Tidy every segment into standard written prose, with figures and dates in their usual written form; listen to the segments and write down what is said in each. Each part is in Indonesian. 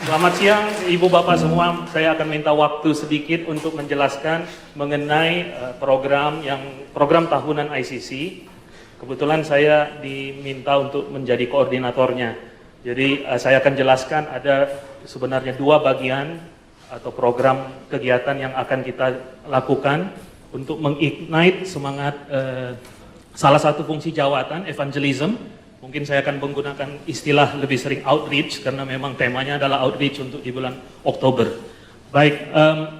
Selamat siang Ibu Bapak semua, saya akan minta waktu sedikit untuk menjelaskan mengenai program tahunan ICC. Kebetulan saya diminta untuk menjadi koordinatornya. Jadi saya akan jelaskan ada sebenarnya dua bagian atau program kegiatan yang akan kita lakukan untuk mengignite semangat salah satu fungsi jawatan, evangelism. Mungkin saya akan menggunakan istilah lebih sering outreach karena memang temanya adalah outreach untuk di bulan Oktober. Baik,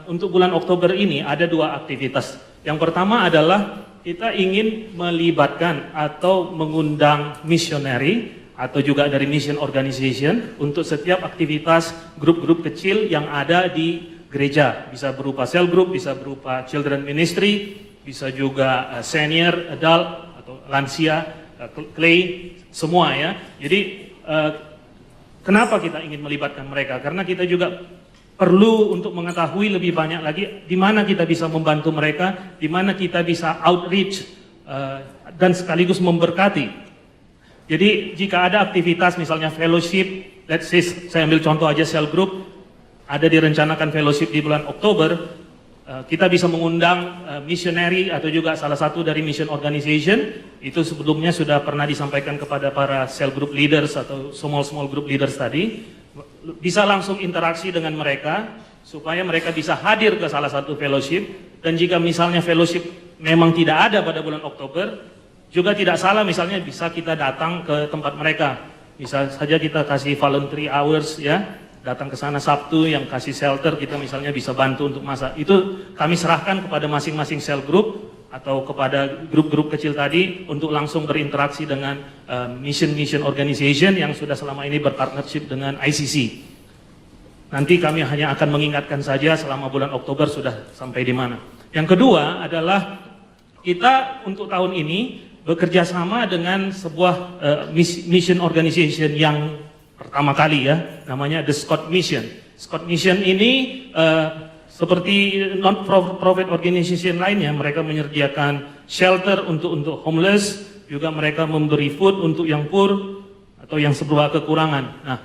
untuk bulan Oktober ini ada dua aktivitas. Yang pertama adalah kita ingin melibatkan atau mengundang missionary atau juga dari mission organization untuk setiap aktivitas grup-grup kecil yang ada di gereja. Bisa berupa cell group, bisa berupa children ministry, bisa juga senior, adult atau lansia, clay, semua ya. Jadi kenapa kita ingin melibatkan mereka? Karena kita juga perlu untuk mengetahui lebih banyak lagi di mana kita bisa membantu mereka, di mana kita bisa outreach dan sekaligus memberkati. Jadi jika ada aktivitas misalnya fellowship, let's say saya ambil contoh aja cell group, ada direncanakan fellowship di bulan Oktober, kita bisa mengundang missionary atau juga salah satu dari mission organization. Itu sebelumnya sudah pernah disampaikan kepada para cell group leaders atau small group leaders tadi. Bisa langsung interaksi dengan mereka supaya mereka bisa hadir ke salah satu fellowship. Dan jika misalnya fellowship memang tidak ada pada bulan Oktober, juga tidak salah misalnya bisa kita datang ke tempat mereka. Bisa saja kita kasih voluntary hours ya. Datang ke sana Sabtu yang kasih shelter, kita misalnya bisa bantu untuk masak. Itu kami serahkan kepada masing-masing cell group atau kepada grup-grup kecil tadi untuk langsung berinteraksi dengan mission organization yang sudah selama ini berpartnership dengan ICC. Nanti kami hanya akan mengingatkan saja selama bulan Oktober sudah sampai di mana. Yang kedua adalah kita untuk tahun ini bekerja sama dengan sebuah mission organization yang pertama kali ya, namanya The Scott Mission. Scott Mission ini seperti non-profit organization lainnya, mereka menyediakan shelter untuk homeless, juga mereka memberi food untuk yang poor atau yang serba kekurangan. Nah,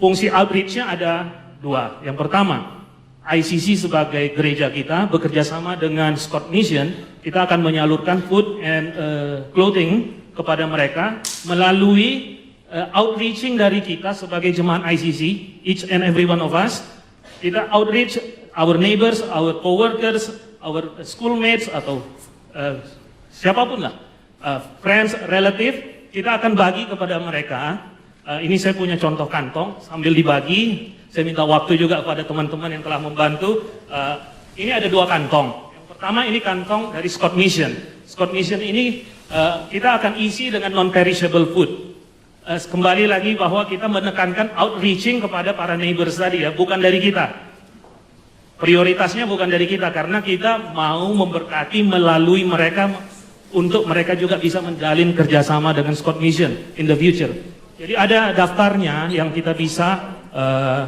fungsi outreach-nya ada dua. Yang pertama, ICC sebagai gereja kita bekerja sama dengan Scott Mission, kita akan menyalurkan food and clothing kepada mereka melalui outreaching dari kita sebagai jemaat ICC, each and every one of us. Kita outreach our neighbors, our co-workers, our schoolmates atau siapapun lah, friends, relative, kita akan bagi kepada mereka. Ini saya punya contoh kantong, sambil dibagi, saya minta waktu juga kepada teman-teman yang telah membantu. Ini ada dua kantong. Yang pertama ini kantong dari Scott Mission. Scott Mission ini kita akan isi dengan non-perishable food. Kembali lagi bahwa kita menekankan outreaching kepada para neighbors tadi ya, bukan dari kita. Prioritasnya bukan dari kita karena kita mau memberkati melalui mereka untuk mereka juga bisa menjalin kerjasama dengan Scott Mission in the future. Jadi ada daftarnya yang kita bisa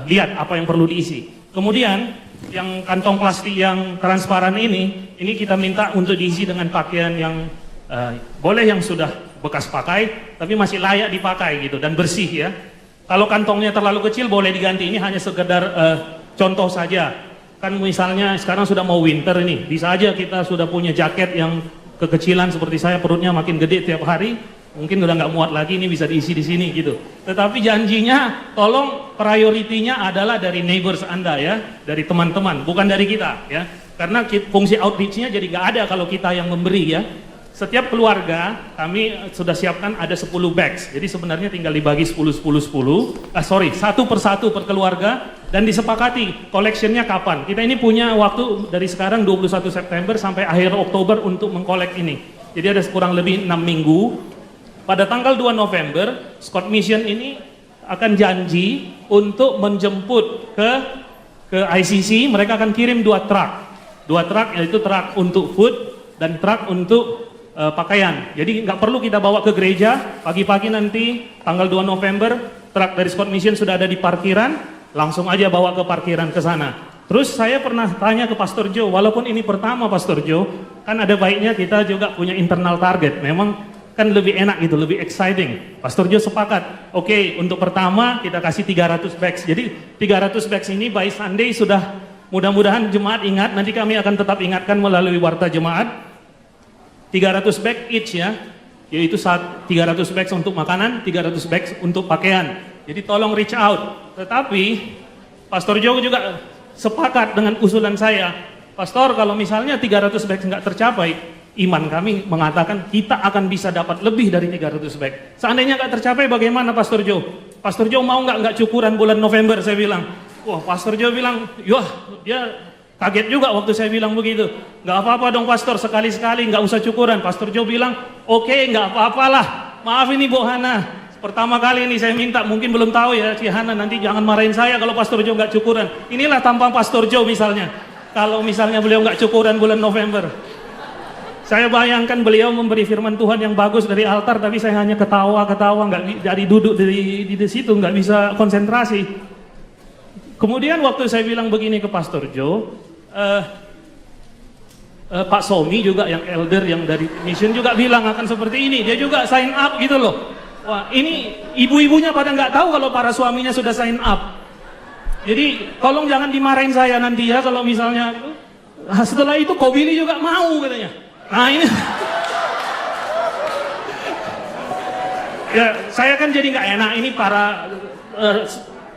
lihat apa yang perlu diisi. Kemudian yang kantong plastik yang transparan ini kita minta untuk diisi dengan pakaian yang boleh yang sudah bekas pakai, tapi masih layak dipakai gitu dan bersih ya. Kalau kantongnya terlalu kecil boleh diganti. Ini hanya sekedar contoh saja. Kan misalnya sekarang sudah mau winter ini, bisa aja kita sudah punya jaket yang kekecilan seperti saya, perutnya makin gede tiap hari, mungkin udah nggak muat lagi, ini bisa diisi di sini gitu. Tetapi janjinya, tolong prioritinya adalah dari neighbors Anda ya, dari teman-teman, bukan dari kita ya. Karena fungsi outreach-nya jadi nggak ada kalau kita yang memberi ya. Setiap keluarga kami sudah siapkan ada 10 bags. Jadi sebenarnya tinggal dibagi 10 satu persatu per keluarga dan disepakati collectionnya kapan. Kita ini punya waktu dari sekarang 21 September sampai akhir Oktober untuk mengkolek ini. Jadi ada kurang lebih 6 minggu. Pada tanggal 2 November, Scott Mission ini akan janji untuk menjemput ke ICC. Mereka akan kirim 2 truk. 2 truk yaitu truk untuk food dan truk untuk pakaian. Jadi nggak perlu kita bawa ke gereja. Pagi-pagi nanti tanggal 2 November truk dari Scott Mission sudah ada di parkiran, langsung aja bawa ke parkiran ke sana. Terus saya pernah tanya ke Pastor Joe, walaupun ini pertama Pastor Joe, kan ada baiknya kita juga punya internal target. Memang kan lebih enak gitu, lebih exciting. Pastor Jo sepakat, oke, untuk pertama kita kasih 300 bags. Jadi 300 bags ini by Sunday sudah, mudah-mudahan jemaat ingat, nanti kami akan tetap ingatkan melalui warta jemaat. 300 bag each ya, yaitu 300 bags untuk makanan, 300 bags untuk pakaian. Jadi tolong reach out. Tetapi Pastor Jo juga sepakat dengan usulan saya, Pastor, kalau misalnya 300 bags nggak tercapai, iman kami mengatakan kita akan bisa dapat lebih dari 300 bag. Seandainya nggak tercapai bagaimana Pastor Jo? Pastor Jo mau nggak cukuran bulan November? Saya bilang. Wah, Pastor Jo bilang, yah, dia kaget juga waktu saya bilang begitu. Nggak apa-apa dong Pastor, sekali-sekali nggak usah cukuran. Pastor Jo bilang, oke, nggak apa-apalah. Maaf ini Bu Hana, pertama kali ini saya minta, mungkin belum tahu ya Ci Hana, nanti jangan marahin saya kalau Pastor Jo nggak cukuran. Inilah tampang Pastor Jo misalnya. Kalau misalnya beliau nggak cukuran bulan November. Saya bayangkan beliau memberi firman Tuhan yang bagus dari altar, tapi saya hanya ketawa-ketawa, nggak jadi duduk di situ, nggak bisa konsentrasi. Kemudian waktu saya bilang begini ke Pastor Jo, Pak Somi juga yang elder yang dari mission juga bilang akan seperti ini. Dia juga sign up gitu loh. Wah, ini ibu-ibunya pada nggak tahu kalau para suaminya sudah sign up. Jadi tolong jangan dimarahin saya nanti ya kalau misalnya setelah itu Kobili juga mau katanya. Nah ini ya saya kan jadi nggak enak, ini para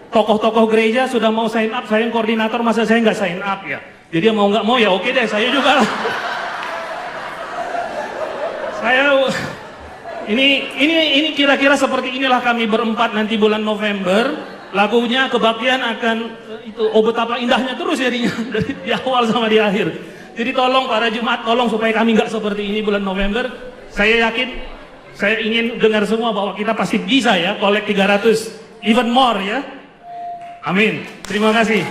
tokoh-tokoh gereja sudah mau sign up, saya yang koordinator masa saya nggak sign up ya. Jadi mau nggak mau ya oke deh, saya juga lah. Saya ini kira-kira seperti inilah kami berempat nanti bulan November. Lagunya kebaktian akan itu, oh betapa indahnya terus jadinya dari di awal sama di akhir. Jadi tolong para jemaat, tolong supaya kami nggak seperti ini bulan November. Saya yakin, saya ingin dengar semua bahwa kita pasti bisa ya collect 300, even more ya. Amin. Terima kasih.